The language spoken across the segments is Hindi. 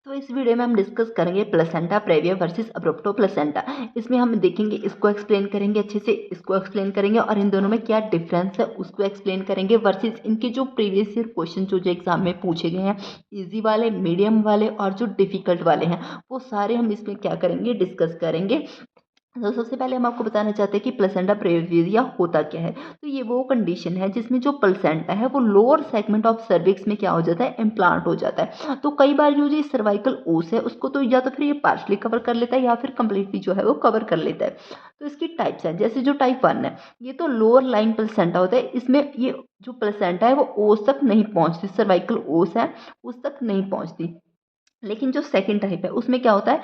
तो इस वीडियो में हम डिस्कस करेंगे प्लेसेंटा प्रेविया वर्सेस अब्रोप्टो प्लेसेंटा। इसमें हम देखेंगे, इसको एक्सप्लेन करेंगे अच्छे से, इसको एक्सप्लेन करेंगे और इन दोनों में क्या डिफरेंस है उसको एक्सप्लेन करेंगे वर्सेस इनके जो प्रीवियस ईयर क्वेश्चन जो एग्जाम में पूछे गए हैं, इजी वाले, मीडियम वाले और जो डिफिकल्ट वाले हैं, वो सारे हम इसमें क्या करेंगे, डिस्कस करेंगे। तो सबसे पहले हम आपको बताना चाहते हैं कि प्लेसेंटा प्रेविया होता क्या है। तो ये वो कंडीशन है जिसमें जो प्लेसेंटा है वो लोअर सेगमेंट ऑफ सर्विक्स में क्या हो जाता है, इम्प्लांट हो जाता है। तो कई बार जो ये सर्वाइकल ओस है उसको तो या तो फिर ये पार्शली कवर कर लेता है या फिर कंप्लीटली जो है वो कवर कर लेता है। तो इसकी टाइप्स हैं, जैसे जो टाइप 1 है, ये तो लोअर लाइन प्लेसेंटा होता है। इसमें ये जो प्लेसेंटा है वो ओस तक नहीं पहुंचती, सर्वाइकल ओस है उस तक नहीं पहुंचती। लेकिन जो सेकंड टाइप है उसमें क्या होता है,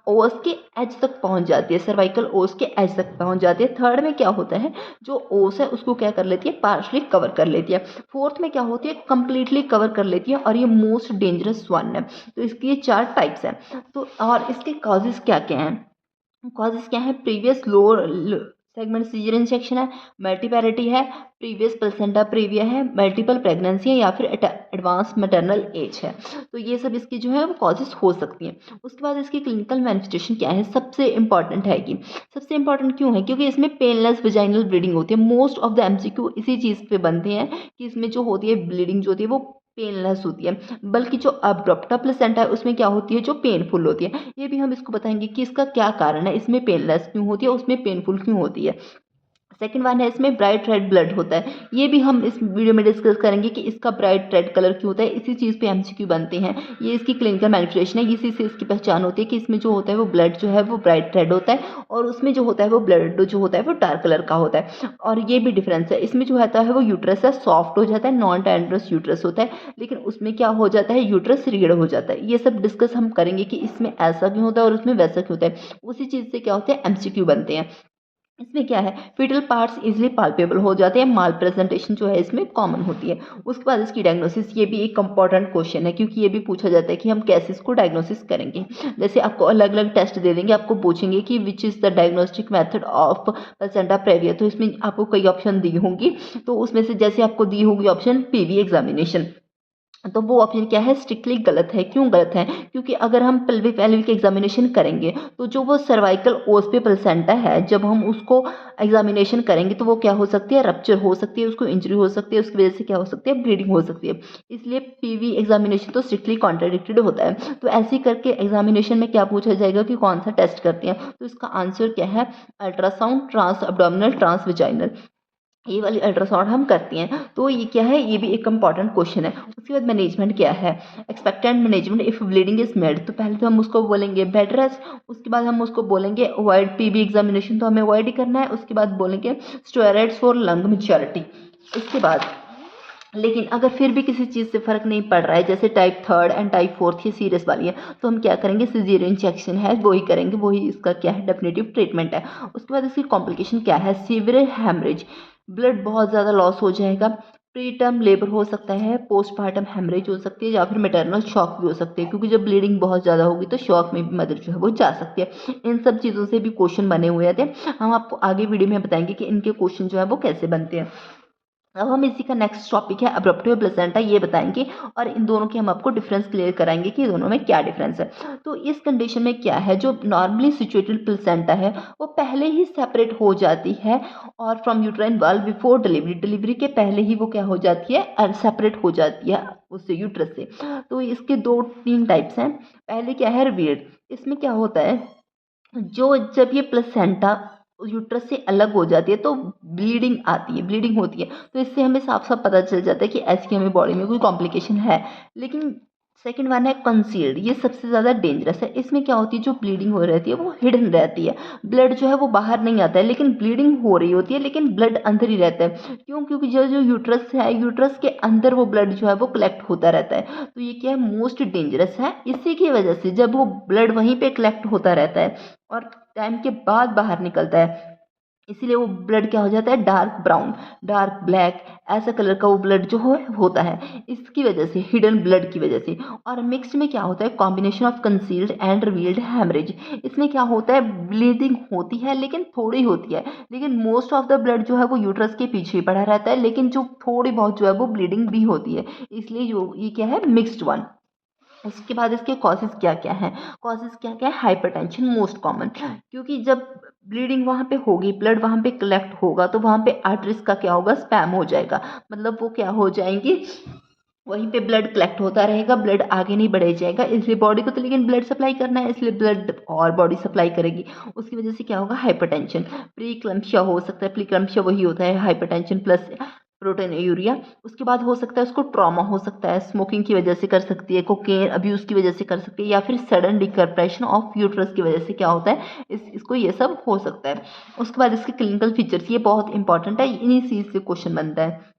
ओस के एज तक पहुंच जाती है, सर्वाइकल ओस के एज तक पहुंच जाती है। थर्ड में क्या होता है, जो ओस है उसको क्या कर लेती है, पार्शली कवर कर लेती है। फोर्थ में क्या होती है, कंप्लीटली कवर कर लेती है और ये मोस्ट डेंजरस वन है। तो इसकी ये 4 टाइप्स हैं। तो और इसके कॉजेज क्या क्या हैं, कॉजेज क्या है, previous lower segment caesarean section है, मल्टीपैरिटी है, प्रीवियस प्लेसेंटा प्रीविया है, मल्टीपल प्रेगनेंसी है या फिर एडवांस मैटरनल एज है। तो ये सब इसकी जो है वो कॉजेज हो सकती हैं। उसके बाद इसकी क्लिनिकल मैनिफेस्टेशन क्या है, सबसे इंपॉर्टेंट है कि सबसे इंपॉर्टेंट क्यों है, क्योंकि इसमें पेनलेस वेजाइनल ब्लीडिंग होती है। मोस्ट ऑफ द एमसीक्यू इसी चीज़ पे बनते हैं कि इसमें जो होती है ब्लीडिंग जो होती है वो पेनलेस होती है, बल्कि जो अब्रप्टा प्लेसेंटा है उसमें क्या होती है, जो पेनफुल होती है। ये भी हम इसको बताएंगे कि इसका क्या कारण है, इसमें पेनलेस क्यों होती है, उसमें पेनफुल क्यों होती है। सेकंड वन है, इसमें ब्राइट रेड ब्लड होता है। ये भी हम इस वीडियो में डिस्कस करेंगे कि इसका ब्राइट रेड कलर क्यों होता है। इसी चीज़ पे एमसीक्यू बनते हैं। ये इसकी क्लिनिकल मैनिफेस्टेशन है, इसी से इसकी पहचान होती है कि इसमें जो होता है वो ब्लड जो है वो ब्राइट रेड होता है और उसमें जो होता है वो ब्लड जो होता है वो डार्क कलर का होता है। और ये भी डिफरेंस है, इसमें जो होता है वो यूट्रस है सॉफ्ट हो जाता है, नॉन टेंड्रस यूट्रस होता है, लेकिन उसमें क्या हो जाता है, यूट्रस रीड हो जाता है। ये सब डिस्कस हम करेंगे कि इसमें ऐसा क्यों होता है और उसमें वैसा क्यों होता है। उसी चीज़ से क्या होता है, एमसीक्यू बनते हैं। इसमें क्या है, फीटल पार्ट्स इजीली पाल्पेबल हो जाते हैं, माल प्रेजेंटेशन जो है इसमें कॉमन होती है। उसके बाद इसकी डायग्नोसिस, ये भी एक इंपॉर्टेंट क्वेश्चन है क्योंकि ये भी पूछा जाता है कि हम कैसे इसको डायग्नोसिस करेंगे। जैसे आपको अलग अलग टेस्ट दे देंगे, आपको पूछेंगे कि which is the diagnostic method of placenta praevia, तो इसमें आपको कई ऑप्शन दी होंगी। तो उसमें से जैसे आपको दी होगी ऑप्शन पीवी एग्जामिनेशन, तो वो ऑप्शन क्या है, स्ट्रिक्टली गलत है। क्यों गलत है, क्योंकि अगर हम पेल्विक एग्जामिनेशन करेंगे तो जो वो सर्वाइकल ओस पे प्लेसेंटा है, जब हम उसको एग्जामिनेशन करेंगे तो वो क्या हो सकती है, रप्चर हो सकती है, उसको इंजरी हो सकती है, उसकी वजह से क्या हो सकती है, ब्लीडिंग हो सकती है। इसलिए पीवी एग्जामिनेशन तो स्ट्रिक्टली कॉन्ट्राडिक्टेड होता है। तो ऐसे ही करके एग्जामिनेशन में क्या पूछा जाएगा कि कौन सा टेस्ट करते हैं, तो इसका आंसर क्या है, ultrasound trans abdominal trans vaginal, ये वाली अल्ट्रासाउंड हम करती हैं। तो ये क्या है, ये भी एक इंपॉर्टेंट क्वेश्चन है। उसके बाद मैनेजमेंट क्या है, expected management if bleeding is made, तो पहले तो हम उसको बोलेंगे बेड रेस्ट, उसके बाद हम उसको बोलेंगे अवॉइड पीबी एग्जामिनेशन, तो हमें अवॉइड ही करना है। उसके बाद बोलेंगे स्टेरॉइड्स फॉर लंग मैच्योरिटी। इसके बाद लेकिन अगर फिर भी किसी चीज़ से फ़र्क नहीं पड़ रहा है, जैसे टाइप 3 एंड टाइप 4 ये सीरियस वाली है, तो हम क्या करेंगे, सिजेरियन सेक्शन है वही करेंगे, वही इसका क्या है, डेफिनेटिव ट्रीटमेंट है। उसके बाद इसकी कॉम्प्लिकेशन क्या है, सीवियर हेमरेज, ब्लड बहुत ज़्यादा लॉस हो जाएगा, प्री टर्म लेबर हो सकता है, पोस्टमार्टम हेमरेज हो सकती है या फिर मैटरनल शॉक भी हो सकती है, क्योंकि जब ब्लीडिंग बहुत ज़्यादा होगी तो शॉक में भी मदर जो है वो जा सकती है। इन सब चीज़ों से भी क्वेश्चन बने हुए थे, हम आपको आगे वीडियो में बताएंगे कि इनके क्वेश्चन जो है वो कैसे बनते हैं। अब हम इसी का नेक्स्ट टॉपिक है अब्रप्टिव प्लेसेंटा, ये बताएंगे और इन दोनों के हम आपको डिफरेंस क्लियर कराएंगे कि दोनों में क्या डिफरेंस है। तो इस कंडीशन में क्या है, जो नॉर्मली सिचुएटेड प्लेसेंटा है वो पहले ही सेपरेट हो जाती है और from uterine wall before delivery, delivery के पहले ही वो क्या हो जाती है, सेपरेट हो जाती है उससे, यूट्रस से। तो इसके 2-3 टाइप्स हैं। पहले क्या है, रिवीर्ड, इसमें क्या होता है, जो जब ये प्लेसेंटा यूट्रस से अलग हो जाती है तो ब्लीडिंग आती है, ब्लीडिंग होती है। तो इससे हमें साफ साफ पता चल जाता है कि ऐसी हमें बॉडी में कोई कॉम्प्लिकेशन है। लेकिन सेकंड वन है कंसील्ड, ये सबसे ज़्यादा डेंजरस है। इसमें क्या होती है, जो ब्लीडिंग हो रहती है वो हिडन रहती है, ब्लड जो है वो बाहर नहीं आता है, लेकिन ब्लीडिंग हो रही होती है, लेकिन ब्लड अंदर ही रहता है। क्यों, क्योंकि जो जो यूट्रस है, यूट्रस के अंदर वो ब्लड जो है वो कलेक्ट होता रहता है। तो ये क्या है, मोस्ट डेंजरस है। इसी की वजह से जब वो ब्लड वहीं पे कलेक्ट होता रहता है और टाइम के बाद बाहर निकलता है, इसीलिए वो ब्लड क्या हो जाता है, डार्क ब्राउन, डार्क ब्लैक, ऐसा कलर का वो ब्लड जो हो होता है, इसकी वजह से, हिडन ब्लड की वजह से। और मिक्स्ड में क्या होता है, combination of concealed and revealed haemorrhage, इसमें क्या होता है, ब्लीडिंग होती है लेकिन थोड़ी होती है, लेकिन मोस्ट ऑफ द ब्लड जो है वो यूट्रस के पीछे ही पड़ा रहता है, लेकिन जो थोड़ी बहुत जो है वो ब्लीडिंग भी होती है, इसलिए जो ये क्या है, मिक्स्ड वन। उसके बाद इसके कॉजेज़ क्या क्या हैं, कॉजेज़ क्या क्या है, हाइपरटेंशन मोस्ट कॉमन, क्योंकि जब ब्लीडिंग वहाँ पे होगी, ब्लड वहाँ पे कलेक्ट होगा तो वहाँ पे आर्टरीज का क्या होगा, स्पैम हो जाएगा, मतलब वो क्या हो जाएंगी, वहीं पे ब्लड कलेक्ट होता रहेगा, ब्लड आगे नहीं बढ़े जाएगा, इसलिए बॉडी को तो लेकिन ब्लड सप्लाई करना है, इसलिए ब्लड और बॉडी सप्लाई करेगी, उसकी वजह से क्या होगा, हाइपरटेंशन, प्रीक्लम्पिया हो सकता है, प्रीक्लम्पिया वही होता है हाइपरटेंशन प्लस प्रोटीन यूरिया। उसके बाद हो सकता है उसको ट्रॉमा हो सकता है, स्मोकिंग की वजह से कर सकती है, कोकेन अब्यूज़ की वजह से कर सकती है, या फिर सडन डिकम्प्रेशन ऑफ यूट्रस की वजह से क्या होता है, इसको ये सब हो सकता है। उसके बाद इसके क्लिनिकल फीचर्स, ये बहुत इंपॉर्टेंट है, इन्हीं चीज़ से क्वेश्चन बनता है।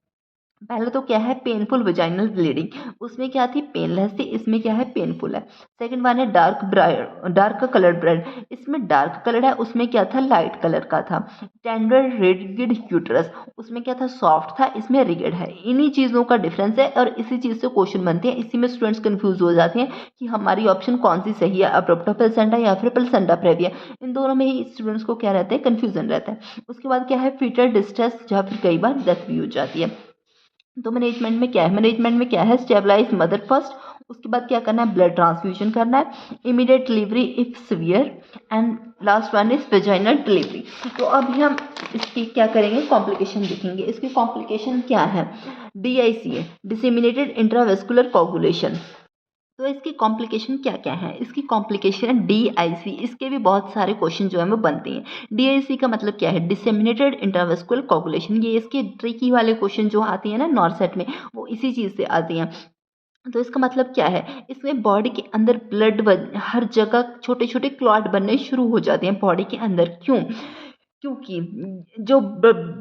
पहले तो क्या है, पेनफुल वजाइनल ब्लीडिंग, उसमें क्या थी, पेनलेस थी, इसमें क्या है, पेनफुल है। सेकंड वन है डार्क कलर ब्रेड, इसमें डार्क कलर है, उसमें क्या था, लाइट कलर का था। टेंडर रिगिड यूट्रस, उसमें क्या था, सॉफ्ट था, इसमें रिगिड है। इन्हीं चीज़ों का डिफरेंस है और इसी चीज़ से क्वेश्चन बनते हैं, इसी में स्टूडेंट्स कंफ्यूज हो जाते हैं कि हमारी ऑप्शन कौन सी सही है, अब्रप्टो प्लेसेंटा या फिर प्लेसेंटा प्रेविया, इन दोनों में ही स्टूडेंट्स को क्या रहता है, कन्फ्यूजन रहता है। उसके बाद क्या है, फीटल डिस्ट्रेस, जहाँ फिर कई बार डेथ भी हो जाती है। तो मैनेजमेंट में क्या है, मैनेजमेंट में क्या है, स्टेबलाइज मदर फर्स्ट, उसके बाद क्या करना है, ब्लड ट्रांसफ्यूजन करना है, immediate delivery if severe, and last one is vaginal delivery. तो अभी हम इसकी क्या करेंगे, कॉम्प्लिकेशन देखेंगे। इसकी कॉम्प्लिकेशन क्या है, DIC है, डिसेमिनेटेड इंट्रावेस्कुलर कोगुलेशन। तो इसकी कॉम्प्लिकेशन क्या क्या है, इसकी कॉम्प्लिकेशन है DIC, इसके भी बहुत सारे क्वेश्चन जो है वो बनते हैं। DIC का मतलब क्या है, डिसेमिनेटेड इंट्रावेस्कुलर कोगुलेशन, ये इसके ट्रिकी वाले क्वेश्चन जो आते हैं ना नॉर्थ सेट में, वो इसी चीज़ से आती हैं। तो इसका मतलब क्या है, इसमें बॉडी के अंदर ब्लड हर जगह छोटे छोटे क्लॉट बनने शुरू हो जाते हैं बॉडी के अंदर, क्यों, क्योंकि जो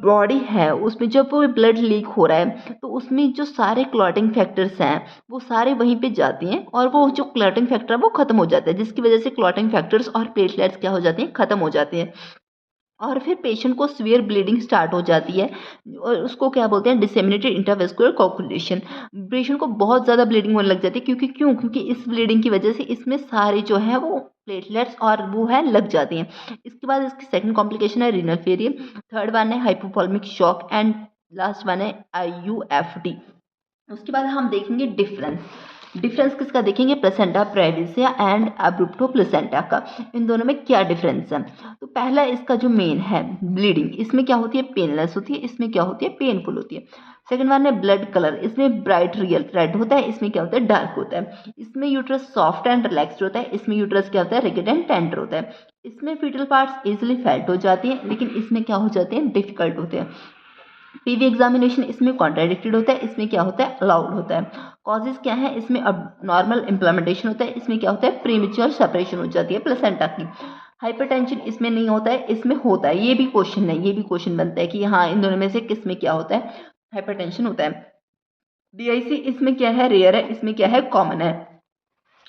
बॉडी है उसमें जब वो ब्लड लीक हो रहा है तो उसमें जो सारे क्लॉटिंग फैक्टर्स हैं वो सारे वहीं पे जाते हैं और वो जो क्लॉटिंग फैक्टर है वो ख़त्म हो जाता है, जिसकी वजह से क्लॉटिंग फैक्टर्स और प्लेटलेट्स क्या हो जाते हैं, ख़त्म हो जाते हैं, और फिर पेशेंट को सीवियर ब्लीडिंग स्टार्ट हो जाती है और उसको क्या बोलते हैं, डिसेमिनेटेड इंट्रावेस्कुलर कोगुलेशन। पेशेंट को बहुत ज़्यादा ब्लीडिंग होने लग जाती है, क्योंकि इस ब्लीडिंग की वजह से इसमें सारे जो है वो प्लेटलेट्स और वो है लग जाती हैं। इसके बाद इसकी सेकंड कॉम्प्लिकेशन है रीनल फेलियर, थर्ड वन है हाइपोवॉल्मिक शॉक, एंड लास्ट वन है IUFD। उसके बाद हम देखेंगे डिफरेंस किसका देखेंगे, प्लेसेंटा प्रेविया एंड अब्रुप्टो प्लेसेंटा का, इन दोनों में क्या डिफरेंस है। तो पहला इसका जो मेन है ब्लीडिंग, इसमें क्या होती है, पेनलेस होती है, इसमें क्या होती है, पेनफुल होती है। सेकंड वन है ब्लड कलर, इसमें ब्राइट रियल रेड होता है, इसमें क्या होता है, डार्क होता है। इसमें यूट्रस सॉफ्ट एंड रिलैक्स्ड होता है, इसमें यूट्रस क्या होता है, रिगिड एंड टेंडर होता है। इसमें फीटल पार्ट्स इजिली फेल्ट हो जाती हैं, लेकिन इसमें क्या हो जाते हैं, डिफिकल्ट होते हैं। PV एग्जामिनेशन इसमें कॉन्ट्राडिक्टेड होता है, इसमें क्या होता है, अलाउड होता है। कॉजेज क्या है, इसमें अब नॉर्मल इम्प्लीमेंटेशन होता है, इसमें क्या होता है, प्रीमेच्योर सेपरेशन हो जाती है प्लेसेंटा की। हाइपरटेंशन इसमें नहीं होता है, इसमें होता है, ये भी क्वेश्चन है, ये भी क्वेश्चन बनता है कि हाँ इन दोनों में से किस में क्या होता है, हाइपरटेंशन होता है। DIC इसमें क्या है, रेयर है, इसमें क्या है, कॉमन है।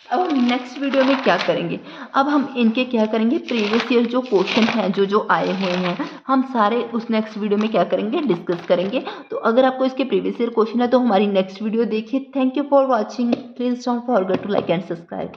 अब हम नेक्स्ट वीडियो में क्या करेंगे, अब हम इनके क्या करेंगे, प्रीवियस ईयर जो क्वेश्चन हैं जो आए हुए हैं हम सारे उस नेक्स्ट वीडियो में क्या करेंगे, डिस्कस करेंगे। तो अगर आपको इसके प्रीवियस ईयर क्वेश्चन है तो हमारी नेक्स्ट वीडियो देखिए। Thank you for watching, please don't forget to like and subscribe.